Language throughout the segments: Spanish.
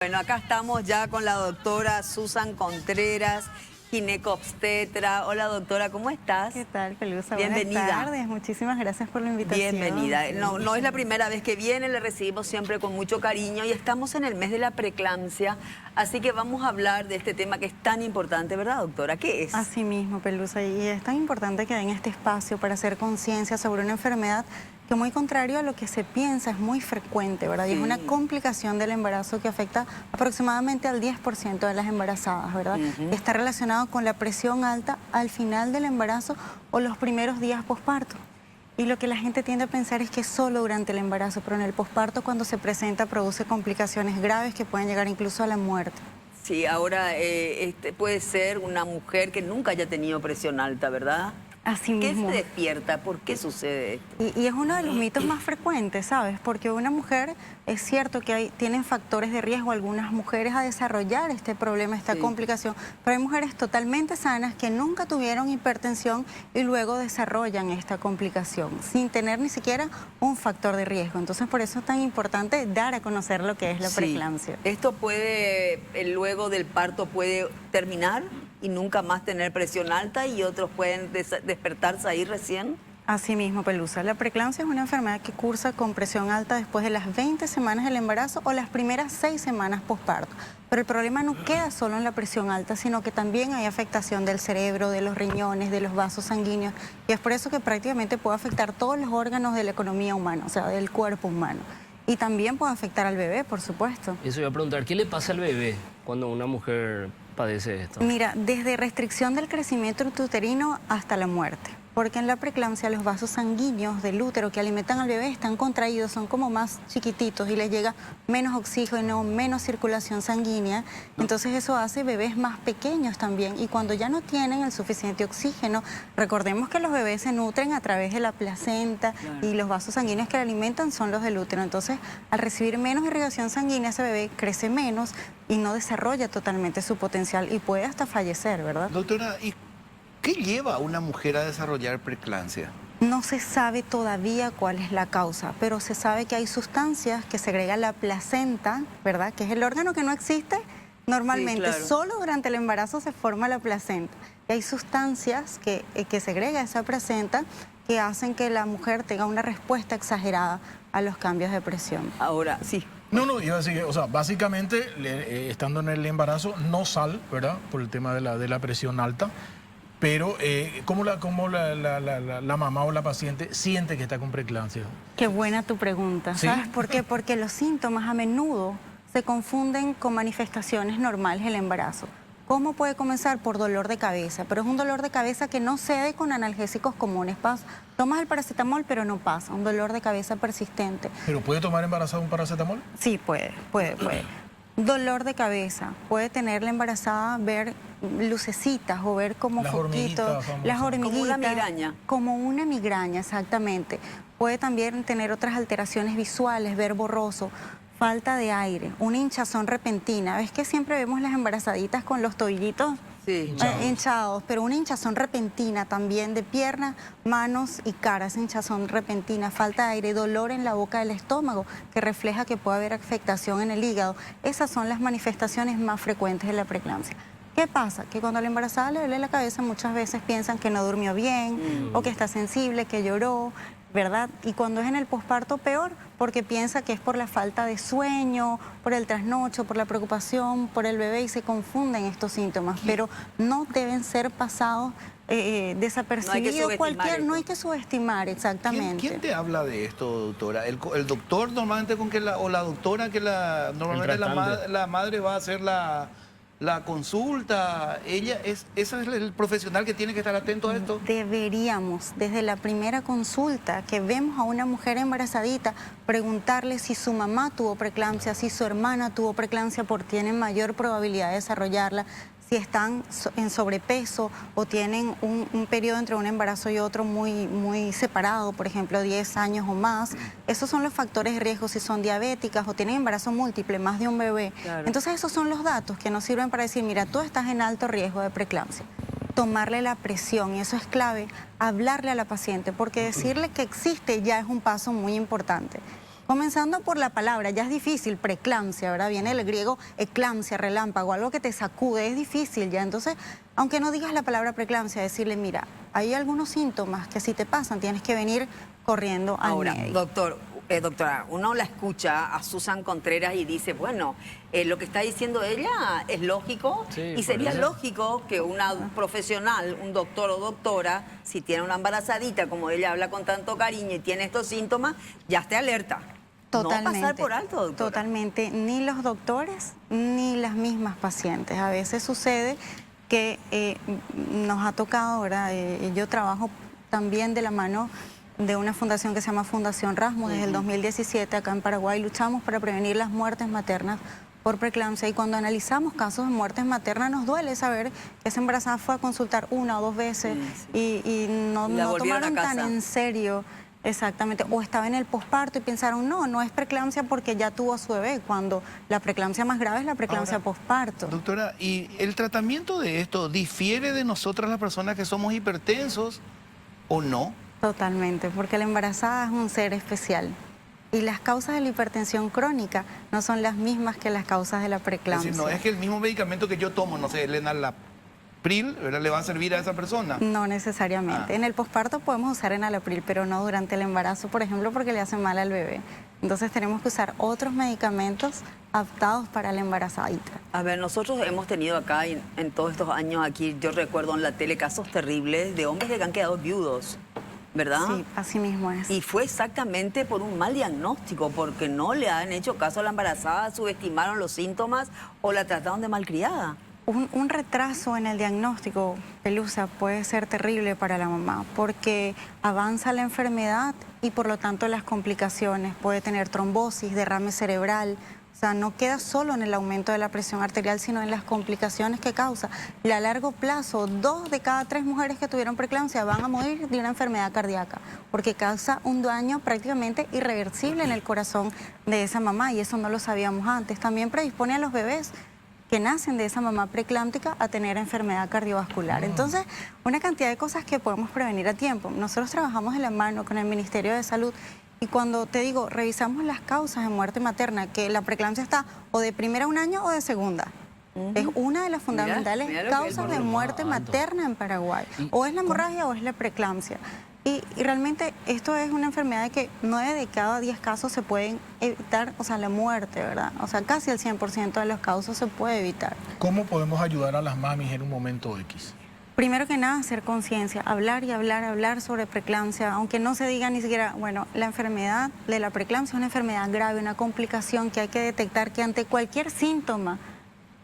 Bueno, acá estamos ya con la doctora Susan Contreras, ginecobstetra. Hola doctora, ¿cómo estás? ¿Qué tal, Pelusa? Bienvenida. Buenas tardes, muchísimas gracias por la invitación. Bienvenida. No es la primera vez que viene, le recibimos siempre con mucho cariño y estamos en el mes de la preeclampsia, así que vamos a hablar de este tema que es tan importante, ¿verdad doctora? ¿Qué es? Así mismo, Pelusa, y es tan importante que den este espacio para hacer conciencia sobre una enfermedad que, muy contrario a lo que se piensa, es muy frecuente, ¿verdad? Y es una complicación del embarazo que afecta aproximadamente al 10% de las embarazadas, ¿verdad? Está relacionado con la presión alta al final del embarazo o los primeros días posparto. Y lo que la gente tiende a pensar es que es solo durante el embarazo, pero en el posparto, cuando se presenta, produce complicaciones graves que pueden llegar incluso a la muerte. Sí, ahora puede ser una mujer que nunca haya tenido presión alta, ¿verdad? Así ¿Qué mismo. se despierta? ¿Por qué sucede esto? Y es uno de los mitos más frecuentes, ¿sabes? Porque una mujer, es cierto que tienen factores de riesgo algunas mujeres a desarrollar este problema, esta complicación, pero hay mujeres totalmente sanas que nunca tuvieron hipertensión y luego desarrollan esta complicación sin tener ni siquiera un factor de riesgo. Entonces, por eso es tan importante dar a conocer lo que es la preeclampsia. Esto puede, luego del parto puede terminar y nunca más tener presión alta, y otros pueden despertarse ahí recién. Así mismo, Pelusa. La preeclampsia es una enfermedad que cursa con presión alta después de las 20 semanas del embarazo o las primeras 6 semanas posparto. Pero el problema no queda solo en la presión alta, sino que también hay afectación del cerebro, de los riñones, de los vasos sanguíneos. Y es por eso que prácticamente puede afectar todos los órganos de la economía humana, o sea, del cuerpo humano. Y también puede afectar al bebé, por supuesto. Eso iba a preguntar, ¿qué le pasa al bebé cuando una mujer padece esto? Mira, desde restricción del crecimiento intrauterino hasta la muerte. Porque en la preeclampsia los vasos sanguíneos del útero que alimentan al bebé están contraídos, son como más chiquititos y les llega menos oxígeno, menos circulación sanguínea. Entonces eso hace bebés más pequeños también. Y cuando ya no tienen el suficiente oxígeno, recordemos que los bebés se nutren a través de la placenta y los vasos sanguíneos que le alimentan son los del útero. Entonces, al recibir menos irrigación sanguínea, ese bebé crece menos y no desarrolla totalmente su potencial y puede hasta fallecer, ¿verdad? Doctora, ¿y qué lleva a una mujer a desarrollar preeclampsia? No se sabe todavía cuál es la causa, pero se sabe que hay sustancias que segrega la placenta, ¿verdad? Que es el órgano que no existe normalmente. Sí, claro. Solo durante el embarazo se forma la placenta. Y hay sustancias que segrega esa placenta que hacen que la mujer tenga una respuesta exagerada a los cambios de presión. Ahora, sí. No, iba a decir que, o sea, básicamente, estando en el embarazo, no sal, ¿verdad? Por el tema de la presión alta. Pero, ¿cómo la mamá o la paciente siente que está con preeclampsia? Qué buena tu pregunta. ¿Sí? ¿Sabes por qué? Porque los síntomas a menudo se confunden con manifestaciones normales del embarazo. ¿Cómo puede comenzar? Por dolor de cabeza, pero es un dolor de cabeza que no cede con analgésicos comunes. Tomas el paracetamol, pero no pasa, un dolor de cabeza persistente. ¿Pero puede tomar embarazada un paracetamol? Sí, puede. Dolor de cabeza, puede tener la embarazada ver lucecitas o ver como Las foquitos, hormiguitas famosas. las hormiguitas. Como una migraña. Como una migraña, exactamente. Puede también tener otras alteraciones visuales, ver borroso, falta de aire, una hinchazón repentina. ¿Ves que siempre vemos las embarazaditas con los tobillitos hinchados? Pero una hinchazón repentina también de piernas, manos y cara, esa hinchazón repentina, falta de aire, dolor en la boca del estómago, que refleja que puede haber afectación en el hígado. Esas son las manifestaciones más frecuentes de la preeclampsia. ¿Qué pasa? Que cuando a la embarazada le duele la cabeza, muchas veces piensan que no durmió bien o que está sensible, que lloró, ¿verdad? Y cuando es en el posparto, peor, porque piensa que es por la falta de sueño, por el trasnocho, por la preocupación, por el bebé, y se confunden estos síntomas, pero no deben ser pasados desapercibidos. No hay que subestimar, exactamente. ¿Quién te habla de esto, doctora? ¿El doctor normalmente o la doctora que normalmente la madre va a hacer la consulta? ¿Ese es el profesional que tiene que estar atento a esto? Deberíamos, desde la primera consulta que vemos a una mujer embarazadita, preguntarle si su mamá tuvo preeclampsia, si su hermana tuvo preeclampsia, porque tienen mayor probabilidad de desarrollarla, si están en sobrepeso o tienen un periodo entre un embarazo y otro muy separado, por ejemplo, 10 años o más. Esos son los factores de riesgo, si son diabéticas o tienen embarazo múltiple, más de un bebé. Claro. Entonces esos son los datos que nos sirven para decir, mira, tú estás en alto riesgo de preeclampsia. Tomarle la presión, y eso es clave, hablarle a la paciente, porque decirle que existe ya es un paso muy importante. Comenzando por la palabra, ya es difícil, preeclampsia, ¿verdad? Viene el griego eclampsia, relámpago, algo que te sacude, es difícil ya. Entonces, aunque no digas la palabra preeclampsia, decirle, mira, hay algunos síntomas que si te pasan tienes que venir corriendo al Ahora, médico. doctora, uno la escucha a Susan Contreras y dice, bueno, lo que está diciendo ella es lógico, Sí, y sería parece. lógico que una profesional, un doctor o doctora, si tiene una embarazadita, como ella habla con tanto cariño y tiene estos síntomas, ya esté alerta. Totalmente. No pasar por alto, doctora. Totalmente, ni los doctores ni las mismas pacientes. A veces sucede que nos ha tocado, ¿verdad? Yo trabajo también de la mano de una fundación que se llama Fundación Rasmo. Desde el 2017 acá en Paraguay luchamos para prevenir las muertes maternas por preeclampsia, y cuando analizamos casos de muertes maternas nos duele saber que esa embarazada fue a consultar 1 o 2 veces y no, Y la no volvieron a tomaron tan casa. en serio. Exactamente, o estaba en el posparto y pensaron, no es preeclampsia porque ya tuvo a su bebé, cuando la preeclampsia más grave es la preeclampsia Ahora, posparto. Doctora, ¿y el tratamiento de esto difiere de nosotras las personas que somos hipertensos o no? Totalmente, porque la embarazada es un ser especial y las causas de la hipertensión crónica no son las mismas que las causas de la Es preeclampsia. decir, no es que el mismo medicamento que yo tomo, no sé, el enalapril, ¿verdad?, le va a servir a esa persona. No necesariamente. Ah. En el posparto podemos usar enalapril, pero no durante el embarazo, por ejemplo, porque le hace mal al bebé. Entonces tenemos que usar otros medicamentos adaptados para la embarazadita. A ver, nosotros hemos tenido acá, en todos estos años aquí, yo recuerdo en la tele casos terribles de hombres que han quedado viudos, ¿verdad? Sí, así mismo es. Y fue exactamente por un mal diagnóstico, porque no le han hecho caso a la embarazada, subestimaron los síntomas o la trataron de malcriada. Un retraso en el diagnóstico, Pelusa, puede ser terrible para la mamá porque avanza la enfermedad y por lo tanto las complicaciones. Puede tener trombosis, derrame cerebral. O sea, no queda solo en el aumento de la presión arterial, sino en las complicaciones que causa. Y a largo plazo, 2 de cada 3 mujeres que tuvieron preeclampsia van a morir de una enfermedad cardíaca, porque causa un daño prácticamente irreversible en el corazón de esa mamá, y eso no lo sabíamos antes. También predispone a los bebés que nacen de esa mamá preeclámptica a tener enfermedad cardiovascular. Entonces, una cantidad de cosas que podemos prevenir a tiempo. Nosotros trabajamos de la mano con el Ministerio de Salud y cuando te digo, revisamos las causas de muerte materna, que la preeclampsia está o de primera a 1 año o de segunda. Es una de las fundamentales mira lo que es, causas de por lo muerte más alto. materna en Paraguay. O es la hemorragia o es la preeclampsia. Y realmente esto es una enfermedad que 9 de cada 10 casos se pueden evitar, o sea, la muerte, ¿verdad? O sea, casi el 100% de los casos se puede evitar. ¿Cómo podemos ayudar a las mamis en un momento X? Primero que nada, hacer conciencia, hablar y hablar sobre preeclampsia, aunque no se diga ni siquiera, bueno, la enfermedad de la preeclampsia es una enfermedad grave, una complicación que hay que detectar, que ante cualquier síntoma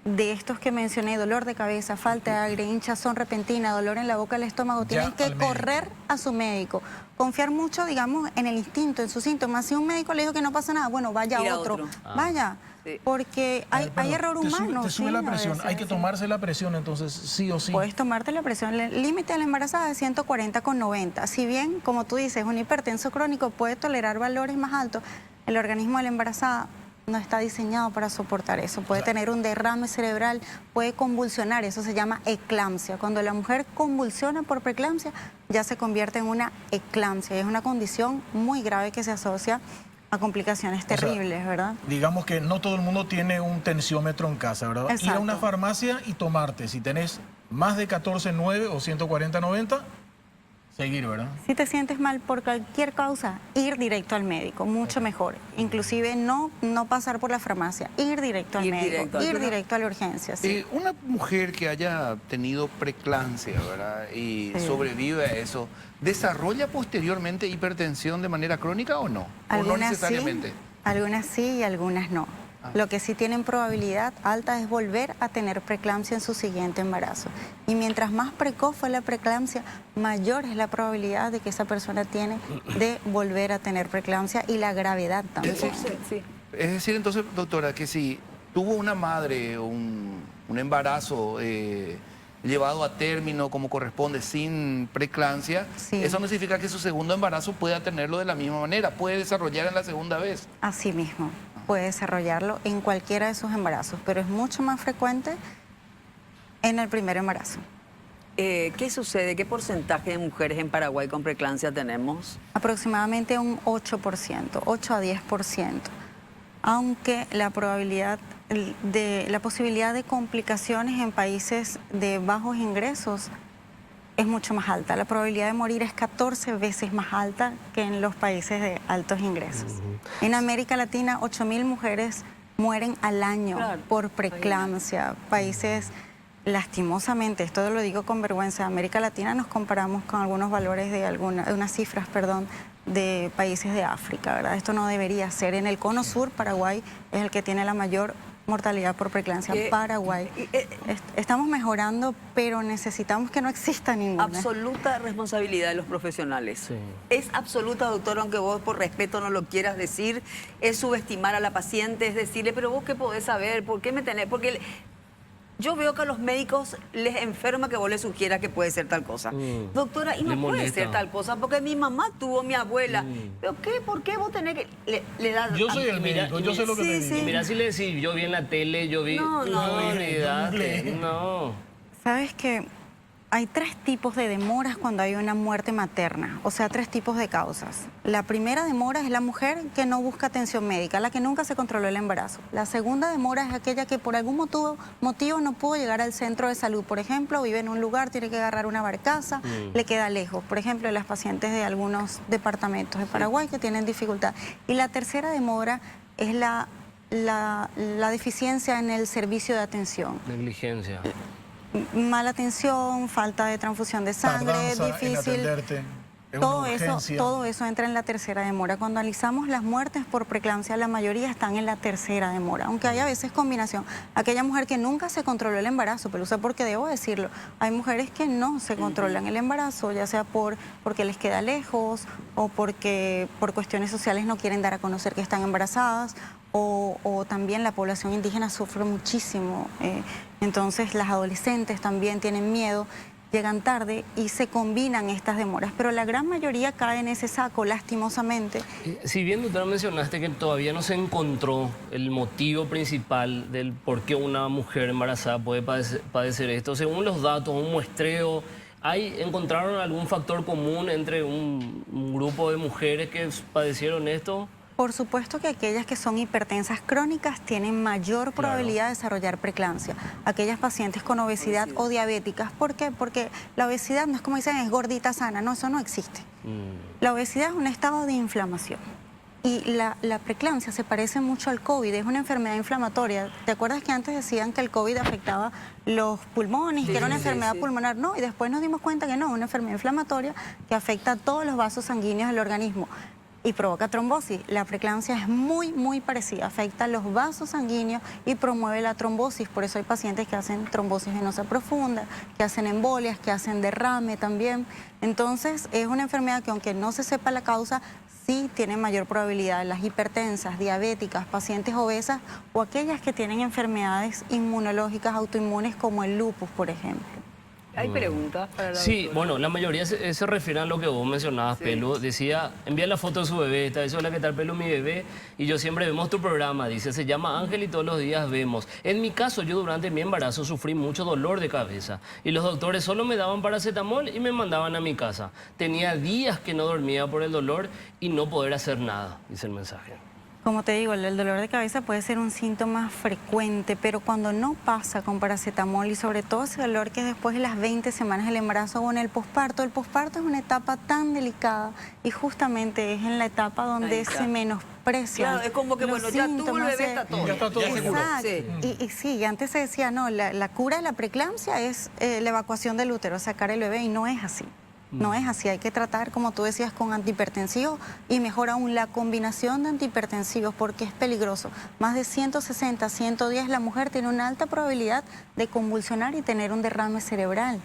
de estos que mencioné, dolor de cabeza, falta de aire, hinchazón repentina, dolor en la boca, el estómago, tienen que al médico. correr a su médico. Confiar mucho, digamos, en el instinto, en sus síntomas. Si un médico le dijo que no pasa nada, bueno, vaya Ir a otro. otro. Vaya, Sí. porque A hay, ver, perdón, hay error humano. Te sube sí, la a presión, veces, hay que sí. tomarse la presión entonces sí o sí. Puedes tomarte la presión. El límite de la embarazada es 140/90. Si bien, como tú dices, un hipertenso crónico puede tolerar valores más altos, el organismo de la embarazada no está diseñado para soportar eso. Puede tener un derrame cerebral, puede convulsionar, eso se llama eclampsia. Cuando la mujer convulsiona por preeclampsia, ya se convierte en una eclampsia. Y es una condición muy grave que se asocia a complicaciones sea, terribles, ¿verdad? Digamos que no todo el mundo tiene un tensiómetro en casa, ¿verdad? Ir a Exacto. una farmacia y tomarte, si tenés más de 14,9 o 140/90, seguir, ¿verdad? Si te sientes mal por cualquier causa, ir directo al médico, mucho mejor. Inclusive no pasar por la farmacia, ir directo al Ir médico, directo al ir médico. directo a la urgencia. Sí. Una mujer que haya tenido preeclampsia, ¿verdad?, y Sí. sobrevive a eso, ¿desarrolla posteriormente hipertensión de manera crónica o no? ¿O no Algunas necesariamente? sí, algunas sí y algunas no. Lo que sí tienen probabilidad alta es volver a tener preeclampsia en su siguiente embarazo. Y mientras más precoz fue la preeclampsia, mayor es la probabilidad de que esa persona tiene de volver a tener preeclampsia y la gravedad también. Sí. Es decir, entonces, doctora, que si tuvo una madre un embarazo llevado a término como corresponde sin preeclampsia, Sí. eso no significa que su segundo embarazo pueda tenerlo de la misma manera, puede desarrollar en la segunda vez. Así mismo, puede desarrollarlo en cualquiera de sus embarazos, pero es mucho más frecuente en el primer embarazo. ¿qué sucede? ¿Qué porcentaje de mujeres en Paraguay con preeclampsia tenemos? Aproximadamente un 8%, 8 a 10%. Aunque la probabilidad la posibilidad de complicaciones en países de bajos ingresos es mucho más alta. La probabilidad de morir es 14 veces más alta que en los países de altos ingresos. En América Latina, 8.000 mujeres mueren al año por preeclampsia. Países, lastimosamente, esto lo digo con vergüenza, en América Latina nos comparamos con algunos valores de unas cifras, perdón, de países de África, ¿verdad? Esto no debería ser. En el cono sur, Paraguay es el que tiene la mayor mortalidad por preeclampsia. Paraguay. Estamos mejorando, pero necesitamos que no exista ninguna. Absoluta responsabilidad de los profesionales. Sí. Es absoluta, doctor, aunque vos por respeto no lo quieras decir, es subestimar a la paciente, es decirle, pero vos qué podés saber, ¿por qué me tenés? Porque yo veo que a los médicos les enferma que vos les sugieras que puede ser tal cosa. Doctora, y no puede ser tal cosa, porque mi mamá tuvo, mi abuela. ¿Pero qué? ¿Por qué vos tenés que le dar? Yo soy el médico, yo sé lo que me digo. Y mira, si le decís, yo vi en la tele, yo vi... No, olvídate, no. ¿Sabes qué? Hay 3 tipos de demoras cuando hay una muerte materna, o sea, 3 tipos de causas. La primera demora es la mujer que no busca atención médica, la que nunca se controló el embarazo. La segunda demora es aquella que por algún motivo no pudo llegar al centro de salud. Por ejemplo, vive en un lugar, tiene que agarrar una barcaza, le queda lejos. Por ejemplo, las pacientes de algunos departamentos de Paraguay que tienen dificultad. Y la tercera demora es la deficiencia en el servicio de atención. Negligencia. Mala atención, falta de transfusión de sangre, Tardanza difícil. en atenderte, es Todo una urgencia. todo eso entra en la tercera demora. Cuando analizamos las muertes por preeclampsia, la mayoría están en la tercera demora, aunque hay a veces combinación. Aquella mujer que nunca se controló el embarazo, pero sé porque debo decirlo, hay mujeres que no se controlan el embarazo, ya sea porque les queda lejos o porque por cuestiones sociales no quieren dar a conocer que están embarazadas. O también la población indígena sufre muchísimo. Entonces las adolescentes también tienen miedo, llegan tarde y se combinan estas demoras. Pero la gran mayoría cae en ese saco, lastimosamente. Si bien, doctora, mencionaste que todavía no se encontró el motivo principal del por qué una mujer embarazada puede padecer esto, según los datos, un muestreo, ¿encontraron algún factor común entre un grupo de mujeres que padecieron esto? Por supuesto que aquellas que son hipertensas crónicas tienen mayor probabilidad de desarrollar preeclampsia. Aquellas pacientes con obesidad o diabéticas. ¿Por qué? Porque la obesidad no es como dicen, es gordita sana. No, eso no existe. La obesidad es un estado de inflamación. Y la preeclampsia se parece mucho al COVID, es una enfermedad inflamatoria. ¿Te acuerdas que antes decían que el COVID afectaba los pulmones, que era una enfermedad pulmonar? No, y después nos dimos cuenta que no, es una enfermedad inflamatoria que afecta a todos los vasos sanguíneos del organismo y provoca trombosis. La preeclampsia es muy parecida, afecta los vasos sanguíneos y promueve la trombosis. Por eso hay pacientes que hacen trombosis venosa profunda, que hacen embolias, que hacen derrame también. Entonces es una enfermedad que aunque no se sepa la causa, sí tiene mayor probabilidad. Las hipertensas, diabéticas, pacientes obesas o aquellas que tienen enfermedades inmunológicas autoinmunes como el lupus, por ejemplo. ¿Hay preguntas para la Sí, doctora? bueno, la mayoría se refieren a lo que vos mencionabas, Pelu. Decía, envía la foto de su bebé, esta vez hola, ¿qué tal, Pelu? Mi bebé. Y yo siempre vemos tu programa, dice, se llama Ángel y todos los días vemos. En mi caso, yo durante mi embarazo sufrí mucho dolor de cabeza. Y los doctores solo me daban paracetamol y me mandaban a mi casa. Tenía días que no dormía por el dolor y no poder hacer nada, dice el mensaje. Como te digo, el dolor de cabeza puede ser un síntoma frecuente, pero cuando no pasa con paracetamol y sobre todo ese dolor que es después de las 20 semanas del embarazo o en el posparto es una etapa tan delicada y justamente es en la etapa donde se menosprecia. Claro, es como que, bueno, ya tuvo el bebé, está todo. Ya está todo seguro. Exacto. Y sí, y antes se decía, no, la cura de la preeclampsia es la evacuación del útero, sacar el bebé, y no es así. No es así, hay que tratar, como tú decías, con antihipertensivos y mejor aún la combinación de antihipertensivos porque es peligroso. Más de 160, 110, la mujer tiene una alta probabilidad de convulsionar y tener un derrame cerebral.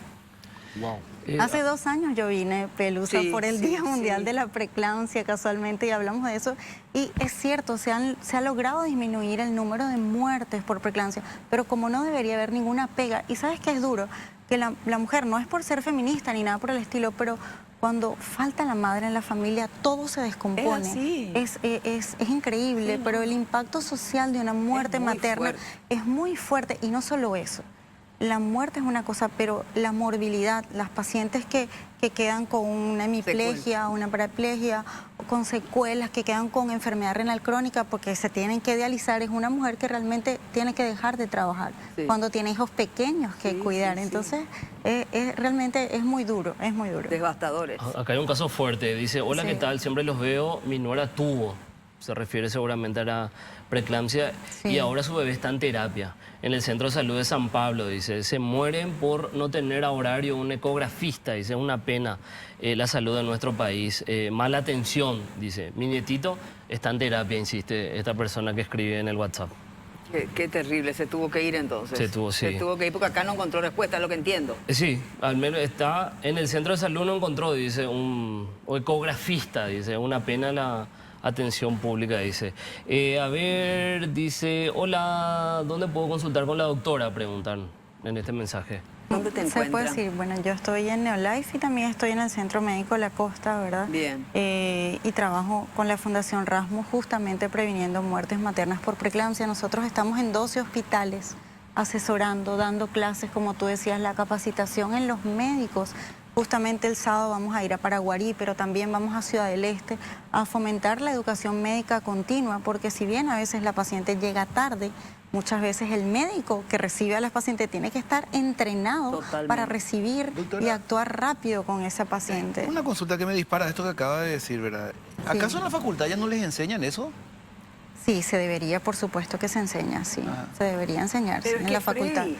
Wow. Hace 2 años yo vine, Pelusa, por el Día Mundial de la Preeclampsia casualmente y hablamos de eso. Y es cierto, se ha logrado disminuir el número de muertes por preeclampsia, pero como no debería haber ninguna pega, y ¿sabes qué es duro? Que la mujer, no es por ser feminista ni nada por el estilo, pero cuando falta la madre en la familia, todo se descompone. Es así. Es increíble, pero el impacto social de una muerte materna es muy fuerte. Y no solo eso, la muerte es una cosa, pero la morbilidad, las pacientes que quedan con una hemiplegia, una paraplegia, o con secuelas, que quedan con enfermedad renal crónica porque se tienen que dializar, es una mujer que realmente tiene que dejar de trabajar Sí. cuando tiene hijos pequeños que Sí, cuidar. sí, sí. Entonces, realmente es muy duro, es muy duro. Devastadores. Acá hay un caso fuerte. Dice, hola, Sí. ¿qué tal? Siempre los veo. Mi nuera tuvo. Se refiere seguramente a la preeclampsia. Sí. Y ahora su bebé está en terapia. En el Centro de Salud de San Pablo, dice. Se mueren por no tener a horario un ecografista. Dice, es una pena la salud de nuestro país. Mala atención, dice. Mi nietito está en terapia, insiste esta persona que escribe en el WhatsApp. Qué terrible, se tuvo que ir entonces. Se tuvo, sí. Se tuvo que ir porque acá no encontró respuesta, es lo que entiendo. Sí, al menos está en el Centro de Salud, no encontró, dice, un ecografista, dice, una pena la atención pública, dice. A ver, dice, hola, ¿dónde puedo consultar con la doctora? Preguntan en este mensaje. ¿Dónde te Se puede encuentras? decir, bueno, yo estoy en Neolife y también estoy en el Centro Médico La Costa, ¿verdad? Bien. Y trabajo con la Fundación Rasmus justamente previniendo muertes maternas por preeclampsia. Nosotros estamos en 12 hospitales asesorando, dando clases, como tú decías, la capacitación en los médicos. Justamente el sábado vamos a ir a Paraguarí, pero también vamos a Ciudad del Este a fomentar la educación médica continua, porque si bien a veces la paciente llega tarde, muchas veces el médico que recibe a las pacientes tiene que estar entrenado Totalmente. para recibir Doctora, y actuar rápido con esa paciente. Una consulta que me dispara esto que acaba de decir, ¿verdad? ¿Acaso en la facultad ya no les enseñan eso? Sí, se debería, por supuesto que se enseña, sí. Ah. Se debería enseñar Pero sí, es en que, la facultad. Freddy,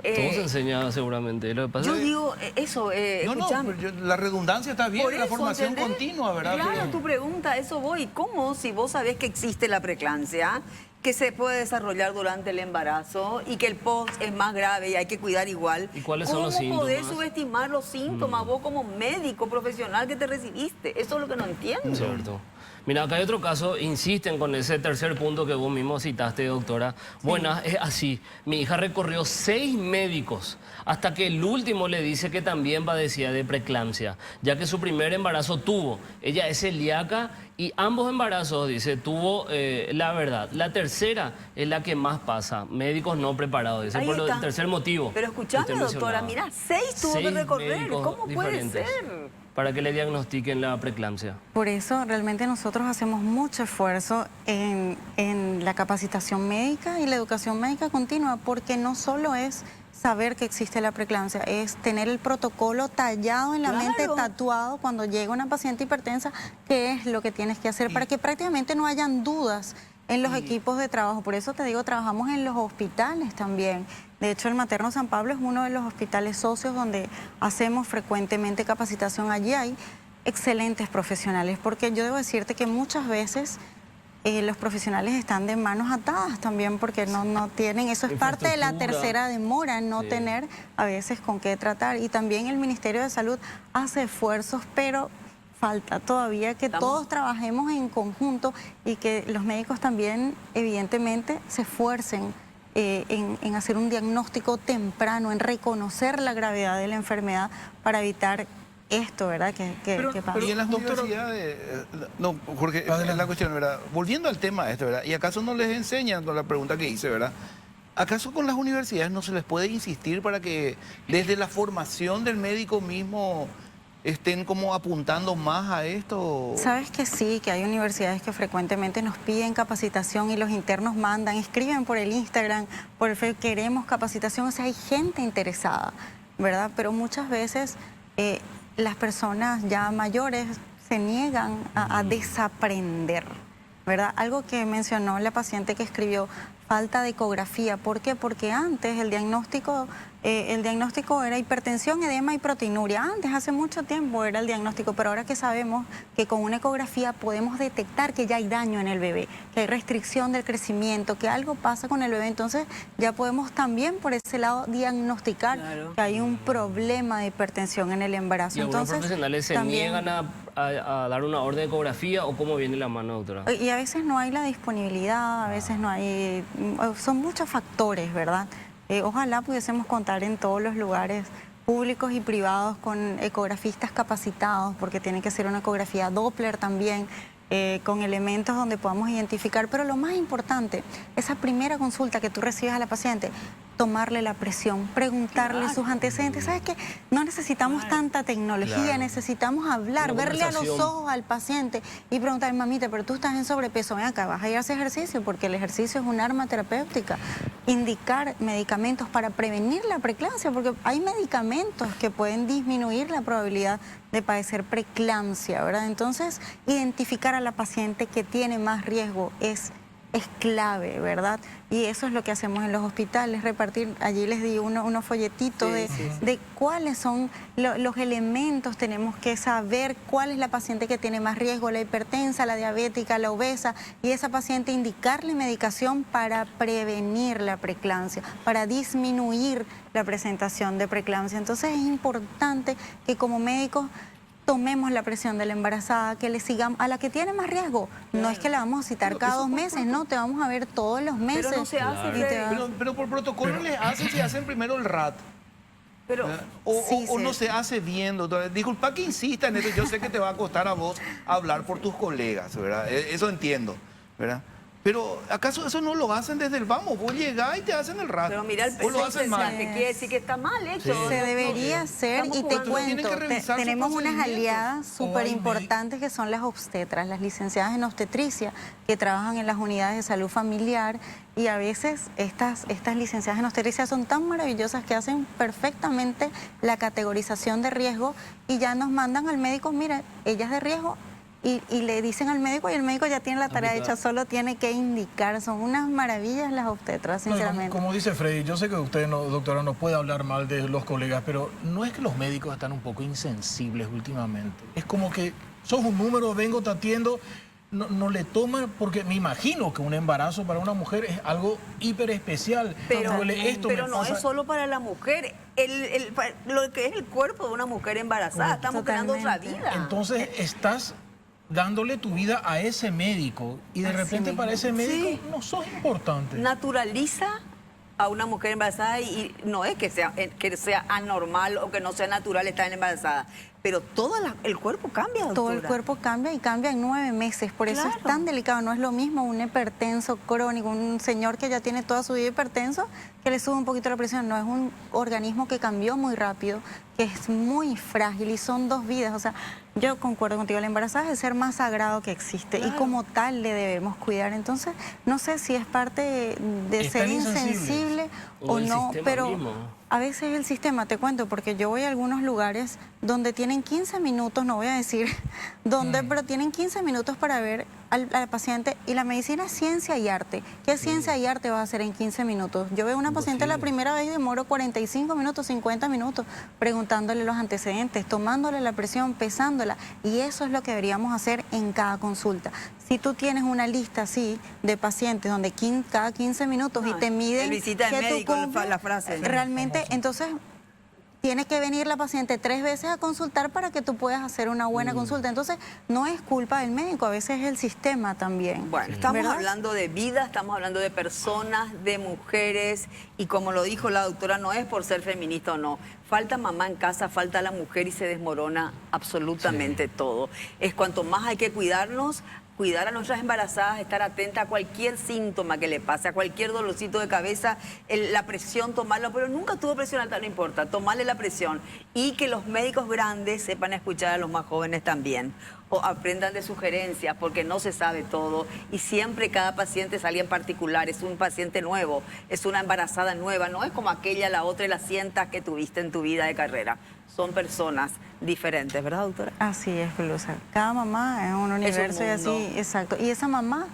Todo se enseña seguramente. Lo que pasa yo es que- digo eso, No, no, escuchame. pero la redundancia está bien, Por la eso, formación ¿entendés? continua, ¿verdad? Claro, Pero- tu pregunta, eso voy. ¿Cómo si vos sabés que existe la preeclampsia, que se puede desarrollar durante el embarazo y que el post es más grave y hay que cuidar igual? ¿Y cuáles son los ¿Cómo podés síntomas? subestimar los síntomas vos como médico profesional que te recibiste? Eso es lo que no entiendo. Cierto. Mira, acá hay otro caso, insisten con ese tercer punto que vos mismo citaste, doctora. Buenas, es así. Mi hija recorrió 6 médicos hasta que el último le dice que también padecía de preeclampsia, ya que su primer embarazo tuvo. Ella es celíaca y ambos embarazos, dice, tuvo la verdad. La tercera es la que más pasa, médicos no preparados, dice, Ahí por está. el tercer motivo. Pero escúchame, que usted doctora, mencionaba. mira, 6 tuvo que 6 recorrer. médicos ¿Cómo puede diferentes ser? para que le diagnostiquen la preeclampsia. Por eso realmente nosotros hacemos mucho esfuerzo en la capacitación médica y la educación médica continua, porque no solo es saber que existe la preeclampsia, es tener el protocolo tallado en la mente, Claro. tatuado cuando llega una paciente hipertensa, qué es lo que tienes que hacer para que prácticamente no hayan dudas en los equipos de trabajo. Por eso te digo, trabajamos en los hospitales también. De hecho, el Materno San Pablo es uno de los hospitales socios donde hacemos frecuentemente capacitación. Allí hay excelentes profesionales, porque yo debo decirte que muchas veces los profesionales están de manos atadas también porque no tienen, eso es parte de la Infraestructura. tercera demora, en no Sí. tener a veces con qué tratar. Y también el Ministerio de Salud hace esfuerzos, pero falta todavía que todos trabajemos en conjunto y que los médicos también, evidentemente, se esfuercen en hacer un diagnóstico temprano, en reconocer la gravedad de la enfermedad para evitar esto, ¿verdad? Que pasa. Y en las Doctora- universidades, no, Jorge, Adelante. la cuestión, ¿verdad? Volviendo al tema este, ¿verdad? ¿Y acaso no les enseñan, con la pregunta que hice, ¿verdad? ¿Acaso con las universidades no se les puede insistir para que desde la formación del médico mismo estén como apuntando más a esto? Sabes que sí, que hay universidades que frecuentemente nos piden capacitación y los internos mandan, escriben por el Instagram, por el Facebook, queremos capacitación, o sea, hay gente interesada, ¿verdad? Pero muchas veces las personas ya mayores se niegan a desaprender, ¿verdad? Algo que mencionó la paciente que escribió, falta de ecografía. ¿Por qué? Porque antes el diagnóstico era hipertensión, edema y proteinuria. Antes, hace mucho tiempo era el diagnóstico, pero ahora que sabemos que con una ecografía podemos detectar que ya hay daño en el bebé, que hay restricción del crecimiento, que algo pasa con el bebé, entonces ya podemos también por ese lado diagnosticar Claro. que hay un problema de hipertensión en el embarazo. ¿Y algunos Entonces, profesionales se también- niegan a dar una orden de ecografía o cómo viene la mano, doctora? Y a veces no hay la disponibilidad, a veces no hay, son muchos factores, ¿verdad? Ojalá pudiésemos contar en todos los lugares públicos y privados con ecografistas capacitados, porque tiene que ser una ecografía Doppler también, con elementos donde podamos identificar. Pero lo más importante, esa primera consulta que tú recibes a la paciente, tomarle la presión, preguntarle sus antecedentes. ¿Sabes qué? No necesitamos tanta tecnología, Claro. necesitamos hablar, Una verle a los conversación. ojos al paciente y preguntar, mamita, pero tú estás en sobrepeso, ven acá, vas a ir a hacer ejercicio, porque el ejercicio es un arma terapéutica. Indicar medicamentos para prevenir la preeclampsia, porque hay medicamentos que pueden disminuir la probabilidad de padecer preeclampsia, ¿verdad? Entonces, identificar a la paciente que tiene más riesgo es clave, ¿verdad? Y eso es lo que hacemos en los hospitales, repartir, allí les di unos folletitos de cuáles son los elementos, tenemos que saber cuál es la paciente que tiene más riesgo, la hipertensa, la diabética, la obesa, y esa paciente indicarle medicación para prevenir la preeclampsia, para disminuir la presentación de preeclampsia. Entonces es importante que como médicos tomemos la presión de la embarazada, que le sigamos, a la que tiene más riesgo, no es que la vamos a citar cada 2 meses, no, te vamos a ver todos los meses. Pero no se hace, Claro. y te Freddy. va- Pero por protocolo les hacen si hacen primero el RAT. Pero ¿Verdad? O, Sí, o sí. no se hace bien, doctor. Disculpa que insista en eso. Yo sé que te va a costar a vos hablar por tus colegas, ¿verdad? Eso entiendo, ¿verdad? Pero ¿acaso eso no lo hacen desde el vamos? Vos llegás y te hacen el RAT. Pero mira, el o lo hacen mal. que quiere decir que está mal hecho. Se debería hacer, Estamos y te jugando. Tienen que cuento, revisar sus tenemos unas procedimientos. aliadas súper importantes que son las obstetras, las licenciadas en obstetricia, que trabajan en las unidades de salud familiar, y a veces estas licenciadas en obstetricia son tan maravillosas que hacen perfectamente la categorización de riesgo y ya nos mandan al médico, mira, ella es de riesgo. Y le dicen al médico y el médico ya tiene la tarea hecha, solo tiene que indicar. Son unas maravillas las obstetras, No, sinceramente. como dice Freddy, yo sé que usted, no, doctora, no puede hablar mal de los colegas, pero no es que los médicos están un poco insensibles últimamente. Es como que sos un número, vengo, te atiendo, no le toman, porque me imagino que un embarazo para una mujer es algo hiper especial. Pero, Me duele esto, pero me no pasa- es solo para la mujer. Lo que es el cuerpo de una mujer embarazada, estamos creando otra Totalmente. vida. Entonces estás dándole tu vida a ese médico y de Así repente para mismo. ese médico Sí. no sos importante. Naturaliza a una mujer embarazada y no es que sea anormal o que no sea natural estar embarazada, pero todo el cuerpo cambia, doctora. Todo el cuerpo cambia y cambia en 9 meses, por eso es Claro. tan delicado. No es lo mismo un hipertenso crónico, un señor que ya tiene toda su vida hipertenso, que le sube un poquito la presión. No, es un organismo que cambió muy rápido, que es muy frágil y son 2 vidas. O sea, yo concuerdo contigo, la embarazada es el ser más sagrado que existe y Claro. como tal le debemos cuidar. Entonces, no sé si es parte de Están ser insensibles. insensible O o el no, sistema pero... mismo. A veces el sistema, te cuento, porque yo voy a algunos lugares donde tienen 15 minutos, no voy a decir dónde, pero tienen 15 minutos para ver al paciente, y la medicina es ciencia y arte. ¿Qué ciencia y arte vas a hacer en 15 minutos? Yo veo a una paciente la primera vez y demoro 45 minutos, 50 minutos preguntándole los antecedentes, tomándole la presión, pesándola, y eso es lo que deberíamos hacer en cada consulta. Si tú tienes una lista así de pacientes donde cada 15 minutos y Ah, te miden el visita al qué tú médico, cumples, la frase. realmente, entonces tiene que venir la paciente 3 veces a consultar para que tú puedas hacer una buena consulta. Entonces, no es culpa del médico, a veces es el sistema también. Bueno, estamos ¿verdad? hablando de vida, estamos hablando de personas, de mujeres, y como lo dijo la doctora, no es por ser feminista o no. Falta mamá en casa, falta la mujer y se desmorona absolutamente todo. Es cuanto más hay que cuidarnos, cuidar a nuestras embarazadas, estar atenta a cualquier síntoma que le pase, a cualquier dolorcito de cabeza, la presión, tomarlo, pero nunca tuvo presión alta, no importa, tomarle la presión. Y que los médicos grandes sepan escuchar a los más jóvenes también, o aprendan de sugerencias, porque no se sabe todo, y siempre cada paciente es alguien particular, es un paciente nuevo, es una embarazada nueva, no es como aquella, la otra y la cientas que tuviste en tu vida de carrera. Son personas diferentes, ¿verdad, doctora? Así es, Pelusa. Cada mamá es un universo y así, mundo. exacto. Y esa mamá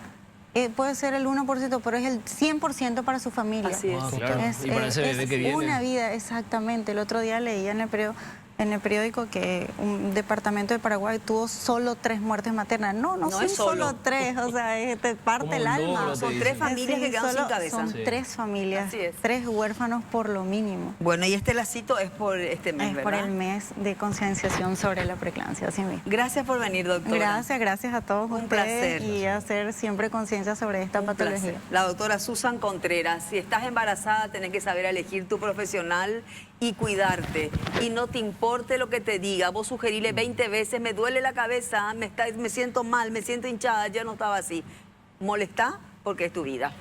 puede ser el 1%, pero es el 100% para su familia. Así es. Ah, claro. Y para ese bebé que viene. Una vida, exactamente. El otro día leía en el periódico que un departamento de Paraguay tuvo solo 3 muertes maternas. No No son es solo. solo 3, o sea, te parte Como el un alma. logro, Son te 3 dicen. familias que quedan sin cabeza. Son Sí. 3 familias, Así es. 3 huérfanos por lo mínimo. Bueno, y este lacito es por este mes, Es ¿verdad? por el mes de concienciación sobre la preeclampsia, así mismo. Gracias por venir, doctora. Gracias a todos Un ustedes placer. y hacer siempre conciencia sobre esta Un patología. placer. La doctora Susan Contreras, si estás embarazada tenés que saber elegir tu profesional y cuidarte. Y no te importe lo que te diga. Vos sugerirle 20 veces, me duele la cabeza, me siento mal, me siento hinchada, ya no estaba así. Molesta porque es tu vida.